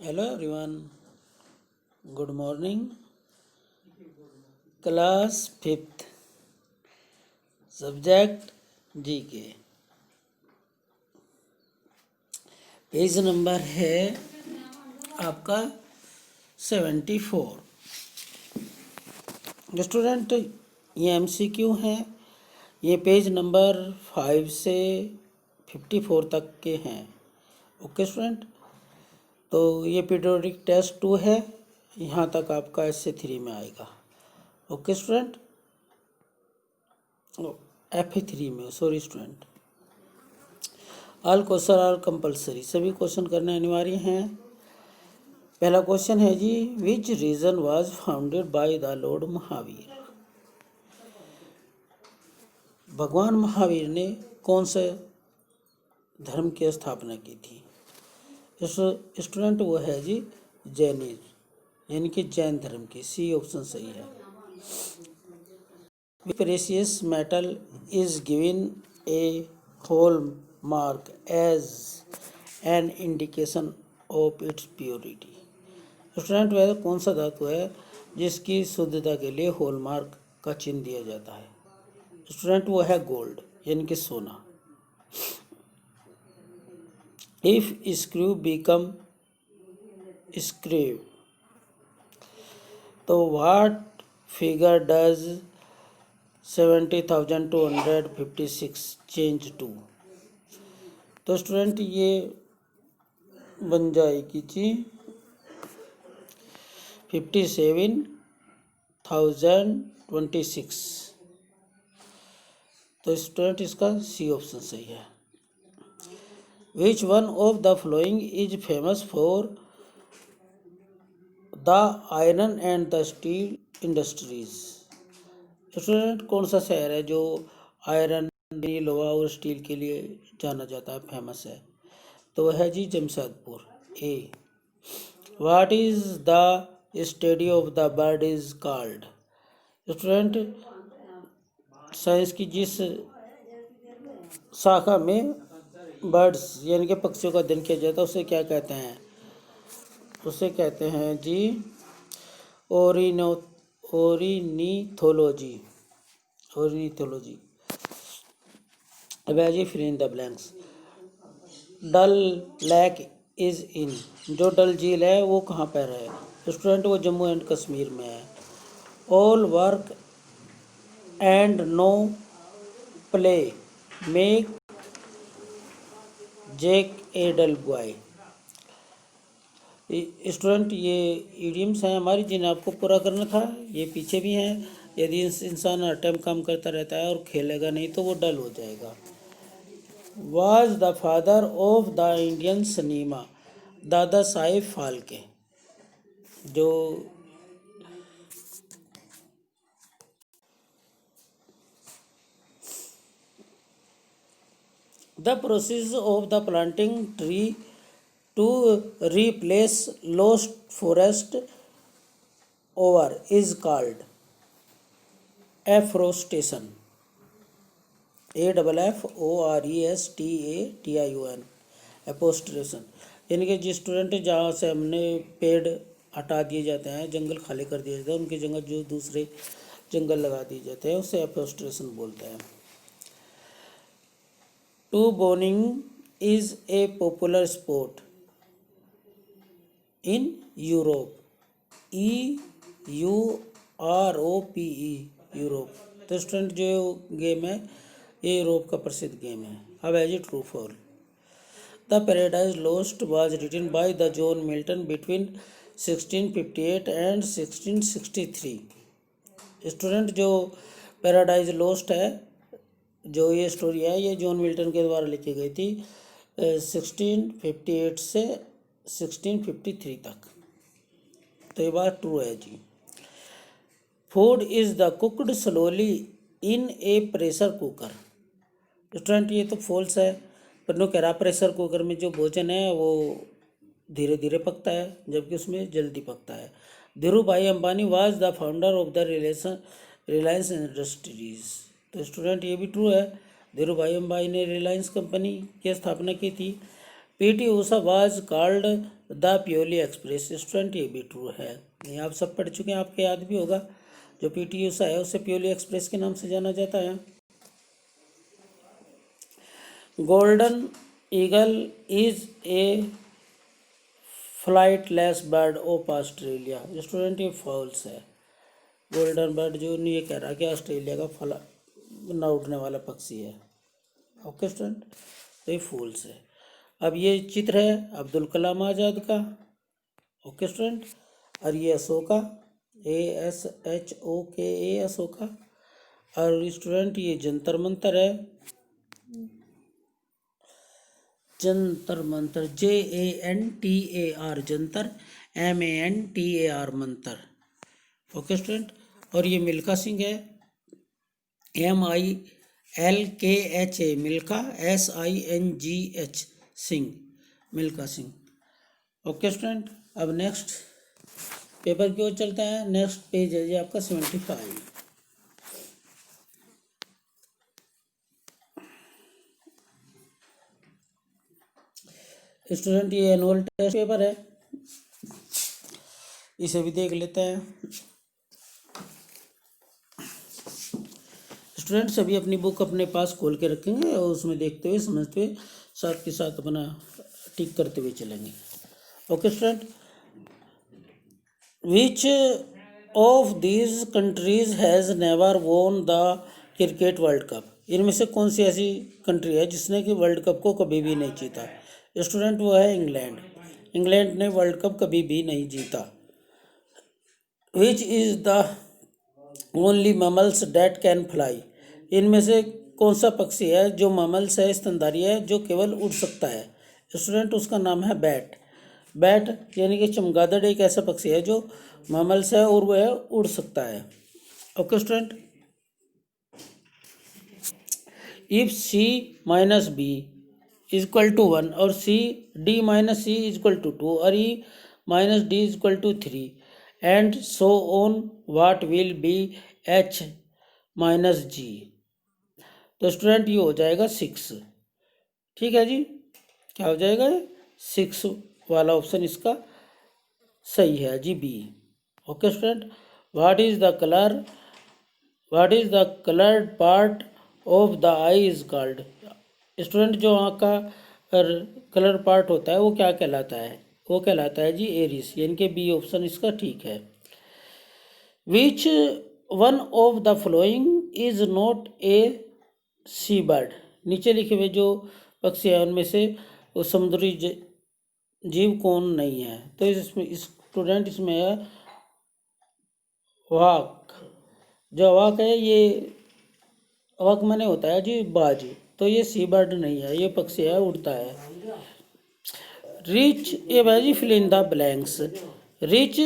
Hello everyone, good morning. Class 5th, subject GK. Page number है आपका 74। Student ये MCQ हैं, ये पेज नंबर 5 से 54 तक के हैं। ओके स्टूडेंट, तो ये पीरियोडिक टेस्ट 2 है, यहाँ तक आपका SC3 में आएगा। ओके स्टूडेंट, FE3 में, sorry student. All question are compulsory, सभी क्वेश्चन करने अनिवार्य हैं। पहला क्वेश्चन है जी, which region was founded by the lord Mahavir. भगवान महावीर ने कौन से धर्म की स्थापना की थी। स्टूडेंट वो है जी जैनिज्म, यानी कि जैन धर्म की। सी ऑप्शन सही है। Precious metal is given a hallmark as an indication of its purity. Student वह कौन सा धातु है जिसकी शुद्धता के लिए हॉलमार्क का चिन्ह दिया जाता है। स्टूडेंट वो है गोल्ड, यानी कि सोना। इफ स्क्रू बिकम स्क्रू, तो what figure does 70,256 change to. तो स्टूडेंट ये बन जाएगी जी 57,026। तो स्टूडेंट इसका सी ऑप्शन सही है। Which one of the following is famous for the iron and the steel industries. Student कौन सा शहर है जो आयरन, लोहा और स्टील के लिए जाना जाता है, फेमस है। तो वह है जी Jamshedpur. A. What is the study of the bird is called. Student science की जिस शाखा में बर्ड्स यानी कि पक्षियों का अध्ययन किया जाता है उसे क्या कहते हैं। उसे कहते हैं जी ओरिनिथोलॉजी। ओरिनिथोलॉजी। अब है जी fill in the blanks. Dal lake is in, जो डल झील है वो कहाँ पर है। स्टूडेंट वो जम्मू एंड कश्मीर में है। All work and no play make Jack a dull boy. Student ये इडियम्स हैं हमारी जिन्हें आपको पूरा करना था, ये पीछे भी हैं। यदि इंसान हर टाइम काम करता रहता है और खेलेगा नहीं तो वो डल हो जाएगा। Was the father of the Indian cinema Dada Saheb Phalke. जो the process of the planting tree to replace lost forest over is called afforestation. AFFORESTATION, afforestation. यानी कि जिस स्टूडेंट जहाँ से हमने पेड़ हटा दिए जाते हैं, जंगल खाली कर दिए जाते हैं, उनकी जगह जो दूसरे जंगल लगा दिए जाते हैं उसे एपोस्ट्रेशन बोलते हैं। Tobogganing is a popular sport in Europe. EUROPE, Europe. तो स्टूडेंट जो गेम है ये यूरोप का प्रसिद्ध गेम है। अब है जी true for. The Paradise Lost was written by the John Milton between 1658 and 1663। Student जो पैराडाइज लॉस्ट है, जो ये स्टोरी है, ये जॉन मिल्टन के द्वारा लिखी गई थी 1658 से 1653 तक। तो ये बात ट्रू है जी। Food is the cooked slowly in a pressure cooker. Student ये तो फॉल्स है। पन्नू कह रहा प्रेशर कुकर में जो भोजन है वो धीरे धीरे पकता है जबकि उसमें जल्दी पकता है। धीरू भाई Ambani was the founder of the Reliance industries. तो स्टूडेंट ये भी ट्रू है। धीरू भाई अंबानी ने रिलायंस कंपनी की स्थापना की थी PT Usha was called the purely express. Student ये भी ट्रू है, ये आप सब पढ़ चुके हैं, आपके याद भी होगा। जो पीटी ऊषा है उसे प्योरली एक्सप्रेस के नाम से जाना जाता है। Golden eagle is a flightless bird of Australia. Student ये फॉल्स है। गोल्डन बर्ड जो नहीं, ये कह रहा कि ऑस्ट्रेलिया का फला न उड़ने वाला पक्षी है। ओके स्टूडेंट, तो ये फूल्स है। अब ये चित्र है अब्दुल कलाम आज़ाद का। ओके स्टूडेंट, और ये अशोका, ASHOKA अशोका। और स्टूडेंट ये जंतर मंतर है, Jantar Mantar, JANTAR Jantar, MANTAR Mantar. Okay student, और ये मिल्खा सिंह है, MILKHA Milkha, SINGH Singh, Milkha Singh. Okay student, अब नेक्स्ट पेपर की ओर चलता है। नेक्स्ट पेज है जी आपका 75। स्टूडेंट ये एनुअल टेस्ट पेपर है, इसे भी देख लेते हैं। स्टूडेंट सभी अपनी बुक अपने पास खोल के रखेंगे और उसमें देखते हुए समझते हुए साथ के साथ अपना टिक करते हुए चलेंगे। Okay student, which of these countries has never won the cricket world cup. इनमें से कौन सी ऐसी कंट्री है जिसने कि वर्ल्ड कप को कभी भी नहीं जीता। स्टूडेंट वो है इंग्लैंड। इंग्लैंड ने वर्ल्ड कप कभी भी नहीं जीता। Which is the only mammals that can fly. इनमें से कौन सा पक्षी है जो ममल्स है, स्तनधारी है, जो केवल उड़ सकता है। स्टूडेंट उसका नाम है बैट। बैट यानी कि चमगादड़ एक ऐसा पक्षी है जो ममल्स है और वह उड़ सकता है। Okay student, if C-B equal to 1 और D-C इक्वल टू 2 और E-D equal to 3 and so on, what will be H-G। तो स्टूडेंट ये हो जाएगा 6। ठीक है जी, क्या हो जाएगा 6 वाला ऑप्शन इसका सही है जी, B. Okay student, what is the coloured part of the eye is called. Student जो आँख का कलर पार्ट होता है वो क्या कहलाता है, वो कहलाता है जी एरिस, यानी कि बी ऑप्शन इसका ठीक है। Which one of the following is not a sea bird. नीचे लिखे हुए जो पक्षी है उनमें से वो समुद्री जीव कौन नहीं है। तो इसमें स्टूडेंट इसमें है वाक। जो वाक है ये वाक माने होता है जी बाज, तो ये सी बर्ड नहीं है, ये पक्षी है, उड़ता है। रिच ये है जी fill in the blanks. Rich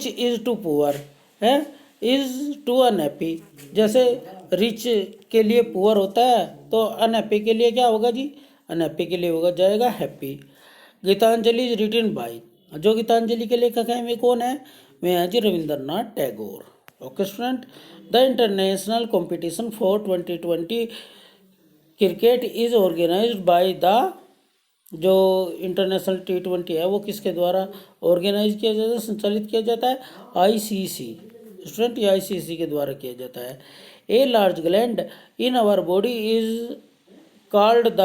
is to poor है, इज टू अनहैप्पी। जैसे रिच के लिए पुअर होता है तो अनहैप्पी के लिए क्या होगा जी, अनहैप्पी के लिए होगा जाएगा happy. Gitanjali is written by, जो गीतांजलि के लेखक हैं वे कौन है, वे हैं जी Rabindranath Tagore. Okay student, the international competition for 2020 cricket is organised by the, जो इंटरनेशनल T20 है वो किसके द्वारा ऑर्गेनाइज किया जाता है, संचालित किया जाता है, ICC। स्टूडेंट ये ICC के द्वारा किया जाता है। A large gland in our body is called the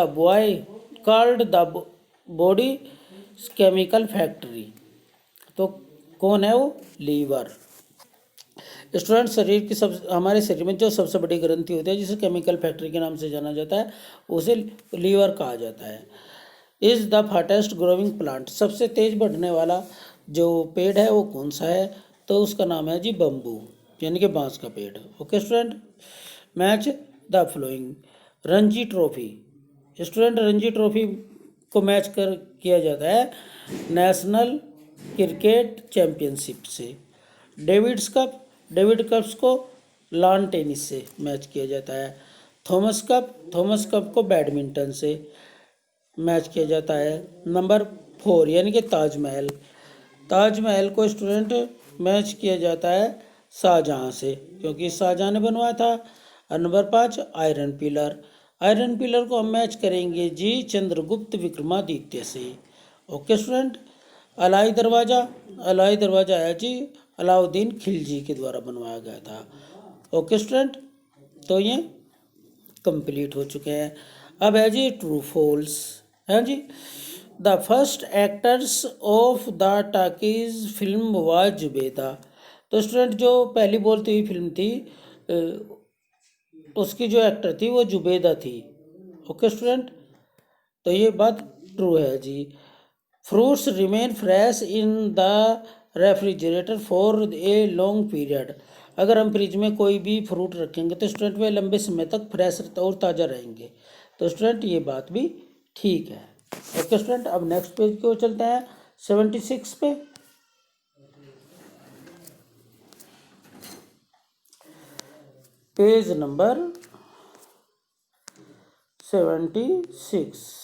body chemical factory. तो कौन है वो, लीवर। स्टूडेंट शरीर की हमारे शरीर में जो सबसे बड़ी ग्रंथि होती है जिसे केमिकल फैक्ट्री के नाम से जाना जाता है उसे लीवर कहा जाता है। Is the fastest growing plant, सबसे तेज बढ़ने वाला जो पेड़ है वो कौन सा है, तो उसका नाम है जी बम्बू, यानी कि बांस का पेड़। Okay student, match the flowing. Ranji trophy, student Ranji trophy को मैच कर किया जाता है नेशनल क्रिकेट चैम्पियनशिप से। डेविड कप्स को लॉन टेनिस से मैच किया जाता है। थॉमस कप को बैडमिंटन से मैच किया जाता है। नंबर 4 यानी कि ताजमहल को स्टूडेंट मैच किया जाता है शाहजहाँ से, क्योंकि शाहजहाँ ने बनवाया था। और number 5 iron pillar, iron pillar को हम मैच करेंगे जी चंद्रगुप्त विक्रमादित्य से। Okay student. अलाई दरवाज़ा है जी अलाउद्दीन खिलजी के द्वारा बनवाया गया था। ओके स्टूडेंट, तो ये कंप्लीट हो चुके हैं। अब है जी ट्रू फॉल्स, है जी। The first actors of the talkies film was Zubeida. तो स्टूडेंट जो पहली बोलती हुई फिल्म थी उसकी जो एक्टर थी वो जुबेदा थी। ओके स्टूडेंट, तो ये बात ट्रू है जी। Fruits remain fresh in the refrigerator for a long period. अगर हम फ्रिज में कोई भी फ्रूट रखेंगे तो स्टूडेंट वे लंबे समय तक फ्रेश और ताज़ा रहेंगे। तो स्टूडेंट ये बात भी ठीक है। ओके स्टूडेंट, अब नेक्स्ट पेज की ओर चलते हैं 76 पे। Page number 76।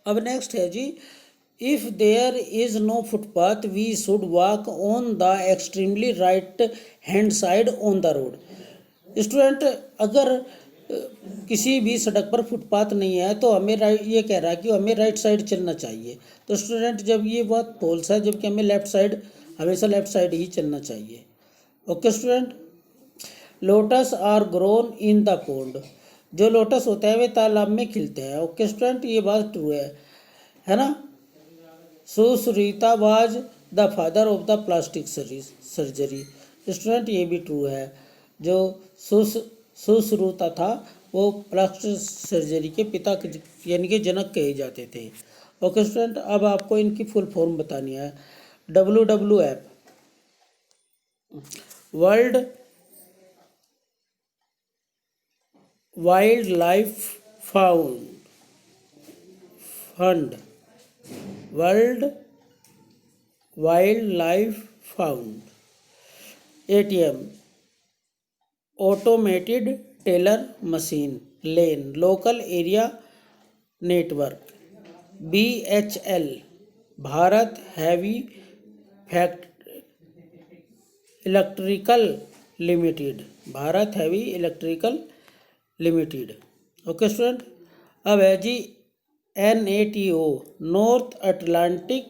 अब नेक्स्ट है जी, if there is no footpath we should walk on the extremely right hand side on the road. Student अगर किसी भी सड़क पर फुटपाथ नहीं है तो हमें राइट, ये कह रहा है कि हमें राइट साइड चलना चाहिए। तो स्टूडेंट जब ये बात फॉल्स है, जबकि हमें लेफ्ट साइड, हमेशा लेफ्ट साइड ही चलना चाहिए। Okay student. Lotus are grown in the pond. जो लोटस होता है वे तालाब में खिलते हैं। ओके स्टूडेंट, ये बात ट्रू है ना। Sushruta was the father of the plastic surgery. Student ये भी ट्रू है। जो सुश्रुता था वो प्लास्टिक सर्जरी के पिता यानी कि जनक कहे जाते थे। ओके स्टूडेंट, अब आपको इनकी फुल फॉर्म बतानी है। WWF World Wild Life Fund, World Wild Life Found. ATM automated teller machine LAN, local area network. BHL Bharat Heavy Electrical Limited, Bharat Heavy Electrical Limited. Okay student, अब है जी NATO North Atlantic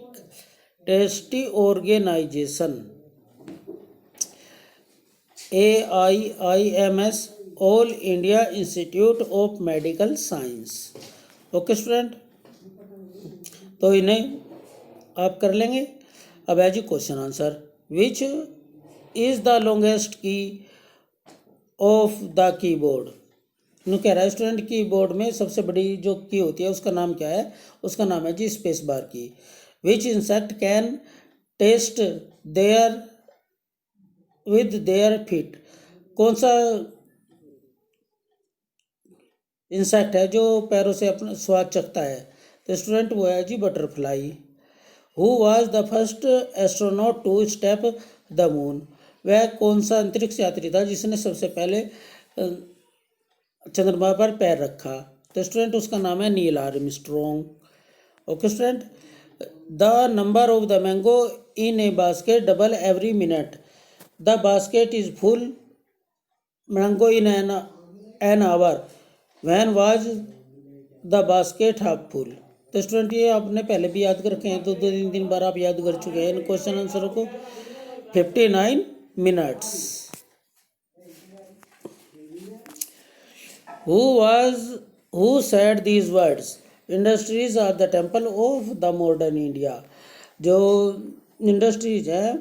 Treaty Organisation. AIIMS All India Institute of Medical Science. Okay student, तो इन्हें आप कर लेंगे। अब है जी question answer. Which is the longest key of the keyboard. नु कह रहा है स्टूडेंट कीबोर्ड में सबसे बड़ी जो की होती है उसका नाम क्या है। उसका नाम है जी स्पेस बार की। Which insect can taste their with their feet. कौन सा इंसेक्ट है जो पैरों से अपना स्वाद चखता है। तो स्टूडेंट वो है जी butterfly. Who was the first astronaut to step the moon. वह कौन सा अंतरिक्ष यात्री था जिसने सबसे पहले चंद्रमा पर पैर रखा। तो स्टूडेंट उसका नाम है Neil Armstrong. Okay student, the number of the mango in A basket double every minute. The basket is full mango in an hour when was the basket half full. तो स्टूडेंट ये आपने पहले भी याद कर रखे हैं, 2-3 बार आप याद कर चुके हैं इन क्वेश्चन आंसरों को। 59 minutes. Who said these words? Industries are the temple of the modern India. जो इंडस्ट्रीज है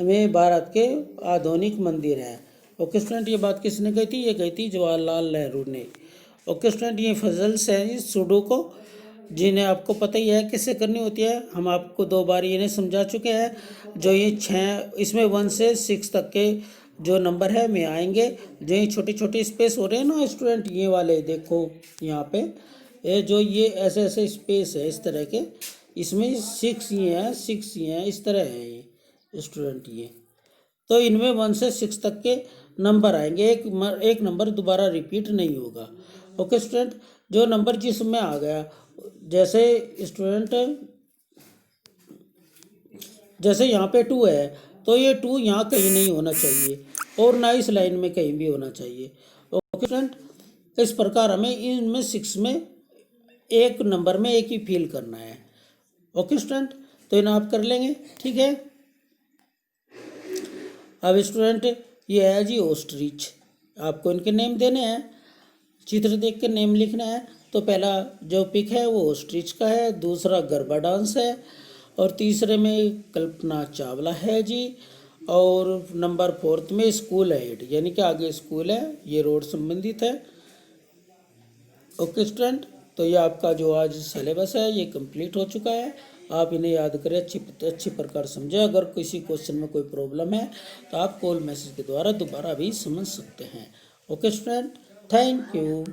वे भारत के आधुनिक मंदिर हैं। ओके स्टूडेंट, ये बात किसने कही थी। ये कही थी जवाहरलाल नेहरू ने। ओके स्टूडेंट, ये फजल्स हैं सुडोको जिन्हें आपको पता ही है किससे करनी होती है। हम आपको 2 बार इन्हें समझा चुके हैं। जो ये 6 इसमें 1 से 6 तक के जो नंबर है में आएंगे। जो ये छोटे छोटे स्पेस हो रहे हैं ना स्टूडेंट, ये वाले देखो यहाँ पे ये जो ये ऐसे ऐसे स्पेस है इस तरह के, इसमें 6 ये हैं, 6 ये हैं, इस तरह है ये स्टूडेंट ये। तो इनमें 1 से 6 तक के नंबर आएंगे। एक नंबर दोबारा रिपीट नहीं होगा। ओके स्टूडेंट, जो नंबर जिसमें आ गया, जैसे स्टूडेंट जैसे यहाँ पे 2 है तो ये 2 यहाँ कहीं नहीं होना चाहिए और ना इस लाइन में कहीं भी होना चाहिए। ओके स्टूडेंट, इस प्रकार हमें इनमें 6 में एक नंबर में एक ही फिल करना है। ओके स्टूडेंट, तो इन्हें आप कर लेंगे, ठीक है। अब स्टूडेंट ये है जी ऑस्ट्रिच, आपको इनके नेम देने हैं, चित्र देख के नेम लिखना है। तो पहला जो पिक है वो ऑस्ट्रिच का है, दूसरा गरबा डांस है और तीसरे में कल्पना चावला है जी, और नंबर 4 में स्कूल एड, यानी कि आगे स्कूल है, ये रोड संबंधित है। ओके स्टूडेंट, तो ये आपका जो आज सिलेबस है ये कंप्लीट हो चुका है। आप इन्हें याद करें, अच्छी प्रकार समझें। अगर किसी क्वेश्चन में कोई प्रॉब्लम है तो आप कॉल मैसेज के द्वारा दोबारा भी समझ सकते हैं। Okay student, thank you.